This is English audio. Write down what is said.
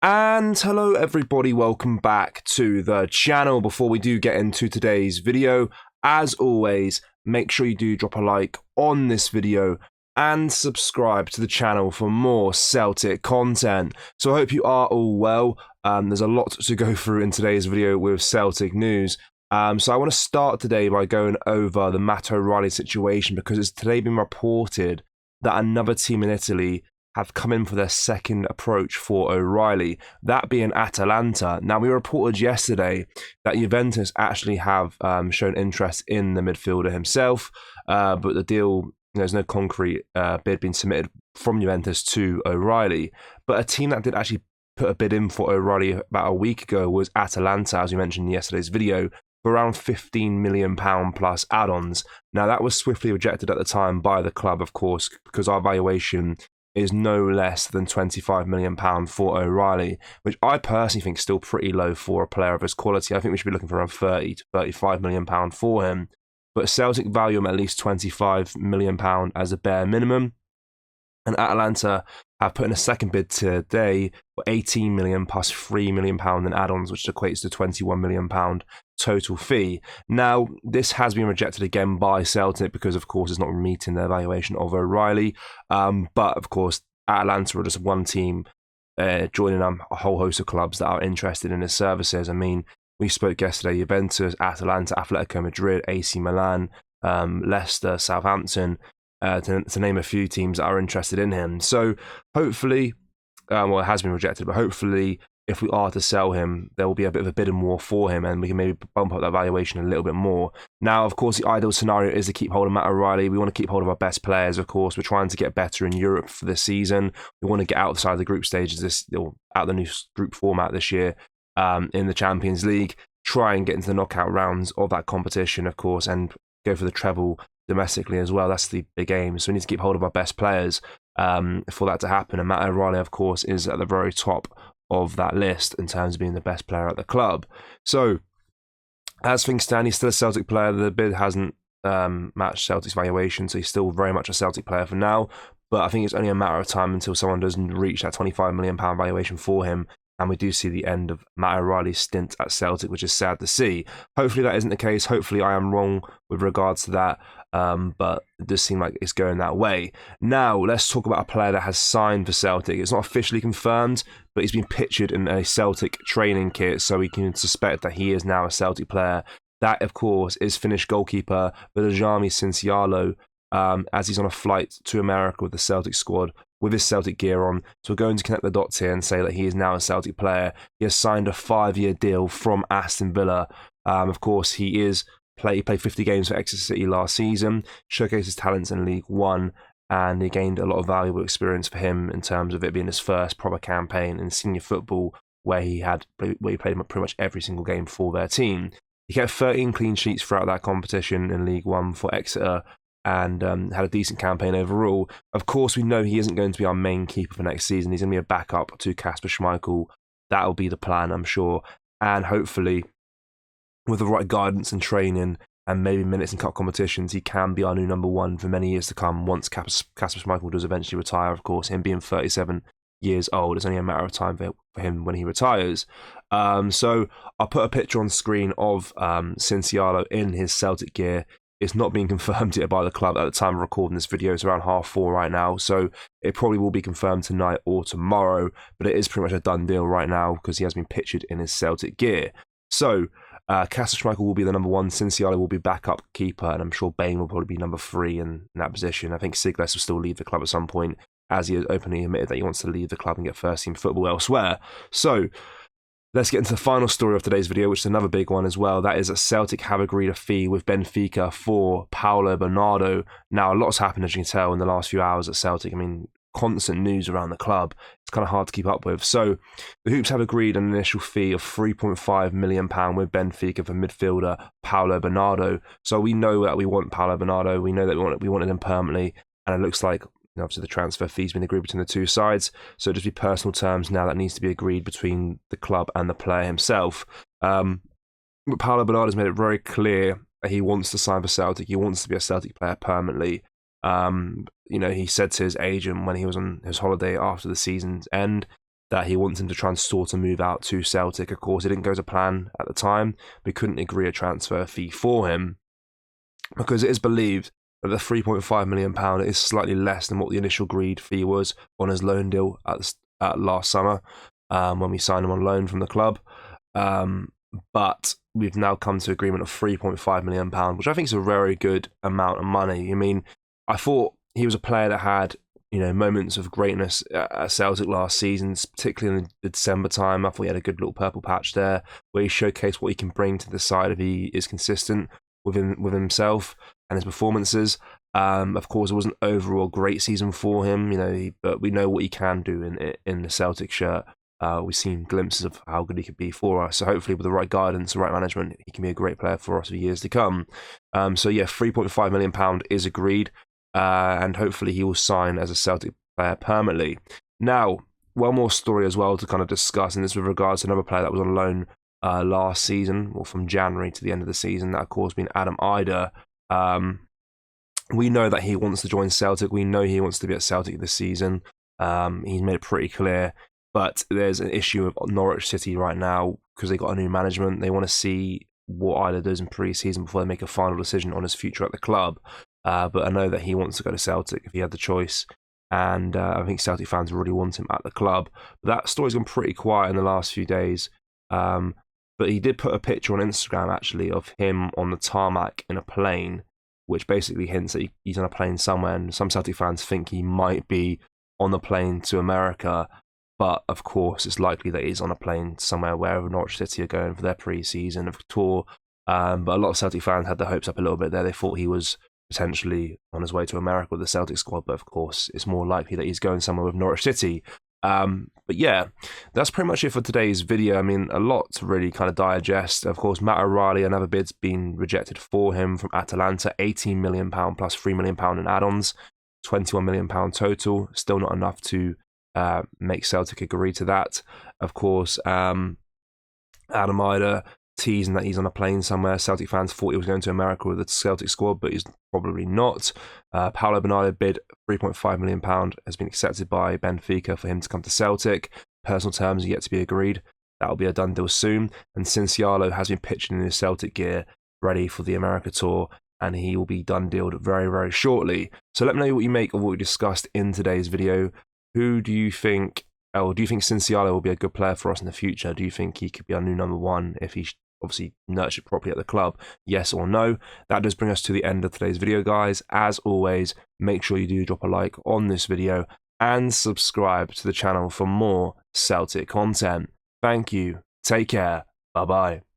And hello everybody, welcome back to the channel. Before we do get into today's video, as always, make sure you do drop a like on this video and subscribe to the channel for more Celtic content. So I hope you are all well. There's a lot to go through in today's video with Celtic news. So I want to start today by going over the Matt O'Riley situation, because it's today been reported that another team in Italy have come in for their second approach for O'Riley, that being Atalanta. Now, we reported yesterday that Juventus actually have shown interest in the midfielder himself, but the deal, there's no concrete bid being submitted from Juventus to O'Riley. But a team that did actually put a bid in for O'Riley about a week ago was Atalanta, as we mentioned in yesterday's video, for around £15 million plus add-ons. Now, that was swiftly rejected at the time by the club, of course, because our valuation is no less than £25 million for O'Riley, which I personally think is still pretty low for a player of his quality. I think we should be looking for around £30 to £35 million for him. But Celtic value him at least £25 million as a bare minimum. And Atalanta have put in a second bid today for £18 million plus £3 million in add-ons, which equates to £21 million total fee. Now, this has been rejected again by Celtic because, of course, it's not meeting their valuation of O'Riley. But, of course, Atalanta are just one team joining a whole host of clubs that are interested in his services. I mean, we spoke yesterday, Juventus, Atalanta, Atletico Madrid, AC Milan, Leicester, Southampton, to name a few teams that are interested in him. So hopefully, well, it has been rejected, but hopefully if we are to sell him, there will be a bit of a bidding war for him and we can maybe bump up that valuation a little bit more. Now, of course, the ideal scenario is to keep hold of Matt O'Riley. We want to keep hold of our best players, of course. We're trying to get better in Europe for this season. We want to get outside the group stages, out the new group format this year in the Champions League. Try and get into the knockout rounds of that competition, of course, and go for the treble domestically as well. That's the big aim. So we need to keep hold of our best players for that to happen. And Matt O'Riley, of course, is at the very top of that list in terms of being the best player at the club. So as things stand, he's still a Celtic player. The bid hasn't matched Celtic's valuation, so he's still very much a Celtic player for now. But I think it's only a matter of time until someone doesn't reach that £25 million valuation for him, and we do see the end of Matt O'Riley's stint at Celtic, which is sad to see. Hopefully that isn't the case. Hopefully I am wrong with regards to that, but it does seem like it's going that way. Now, let's talk about a player that has signed for Celtic. It's not officially confirmed, but he's been pictured in a Celtic training kit, so we can suspect that he is now a Celtic player. That, of course, is Finnish goalkeeper Bernardo Cincialo, as he's on a flight to America with the Celtic squad, with his Celtic gear on. So we're going to connect the dots here and say that he is now a Celtic player. He has signed a 5-year deal from Aston Villa. Of course, he played 50 games for Exeter City last season, showcased his talents in League One, and he gained a lot of valuable experience for him in terms of it being his first proper campaign in senior football, where he played pretty much every single game for their team. He kept 13 clean sheets throughout that competition in League One for Exeter, and had a decent campaign overall. Of course, we know he isn't going to be our main keeper for next season. He's going to be a backup to Kasper Schmeichel. That'll be the plan, I'm sure. And hopefully, with the right guidance and training and maybe minutes in cup competitions, he can be our new number one for many years to come once Kasper Schmeichel does eventually retire. Of course, him being 37 years old, it's only a matter of time for him when he retires. So I'll put a picture on screen of Cincialo in his Celtic gear. It's not being confirmed yet by the club at the time of recording this video. It's around 4:30 right now, so it probably will be confirmed tonight or tomorrow, but it is pretty much a done deal right now because he has been pictured in his Celtic gear. So Kasper Schmeichel will be the number one, Cincialo will be backup keeper, and I'm sure Bain will probably be number 3 in that position. I think Sigles will still leave the club at some point, as he has openly admitted that he wants to leave the club and get first team football elsewhere. So let's get into the final story of today's video, which is another big one as well. That is that Celtic have agreed a fee with Benfica for Paulo Bernardo. Now, a lot's happened, as you can tell, in the last few hours at Celtic. I mean, constant news around the club. It's kind of hard to keep up with. So the Hoops have agreed an initial fee of £3.5 million with Benfica for midfielder Paulo Bernardo. So we know that we want Paulo Bernardo. We know that we wanted him permanently, and it looks like obviously the transfer fee's been agreed between the two sides, so it'll just be personal terms now that needs to be agreed between the club and the player himself. But Paulo Bernardo's made it very clear that he wants to sign for Celtic. He wants to be a Celtic player permanently. He said to his agent when he was on his holiday after the season's end that he wants him to try and sort a move out to Celtic. Of course, it didn't go to plan at the time. We couldn't agree a transfer fee for him because it is believed that the £3.5 million is slightly less than what the initial agreed fee was on his loan deal at last summer when we signed him on loan from the club. But we've now come to agreement of £3.5 million, which I think is a very good amount of money. I mean, I thought he was a player that had, you know, moments of greatness at Celtic last season, particularly in the December time. I thought he had a good little purple patch there where he showcased what he can bring to the side if he is consistent with himself and his performances. Of course, it was an overall great season for him, you know, but we know what he can do in the Celtic shirt. We've seen glimpses of how good he could be for us. So hopefully with the right guidance, the right management, he can be a great player for us for years to come. So yeah, £3.5 million is agreed. And hopefully he will sign as a Celtic player permanently. Now, one more story as well to kind of discuss, and this with regards to another player that was on loan last season, or from January to the end of the season, that of course being Idah. We know that he wants to join Celtic. We know he wants to be at Celtic this season. He's made it pretty clear. But there's an issue with Norwich City right now because they got a new management. They want to see what Idah does in pre-season before they make a final decision on his future at the club. But I know that he wants to go to Celtic if he had the choice. And I think Celtic fans really want him at the club. But that story's gone pretty quiet in the last few days. But he did put a picture on Instagram, actually, of him on the tarmac in a plane, which basically hints that he's on a plane somewhere. And some Celtic fans think he might be on the plane to America. But of course, it's likely that he's on a plane somewhere wherever Norwich City are going for their pre-season tour. But a lot of Celtic fans had their hopes up a little bit there. They thought he was potentially on his way to America with the Celtic squad, but of course, it's more likely that he's going somewhere with Norwich City. But yeah, that's pretty much it for today's video. I mean, a lot to really kind of digest. Of course, Matt O'Reilly, another bid's been rejected for him from Atalanta, £18 million plus £3 million in add-ons, £21 million total. Still not enough to make Celtic agree to that. Of course, Adam Idah teasing that he's on a plane somewhere. Celtic fans thought he was going to America with the Celtic squad, but he's probably not. Paulo Bernardo bid £3.5 million has been accepted by Benfica for him to come to Celtic. Personal terms are yet to be agreed. That will be a done deal soon. And Cincialo has been pitching in his Celtic gear, ready for the America tour, and he will be done dealed very, very shortly. So let me know what you make of what we discussed in today's video. Who do you think, or do you think Cincialo will be a good player for us in the future? Do you think he could be our new number one if he obviously nurtured properly at the club? Yes or no? That does bring us to the end of today's video, guys. As always, make sure you do drop a like on this video and subscribe to the channel for more Celtic content. Thank you. Take care. Bye-bye.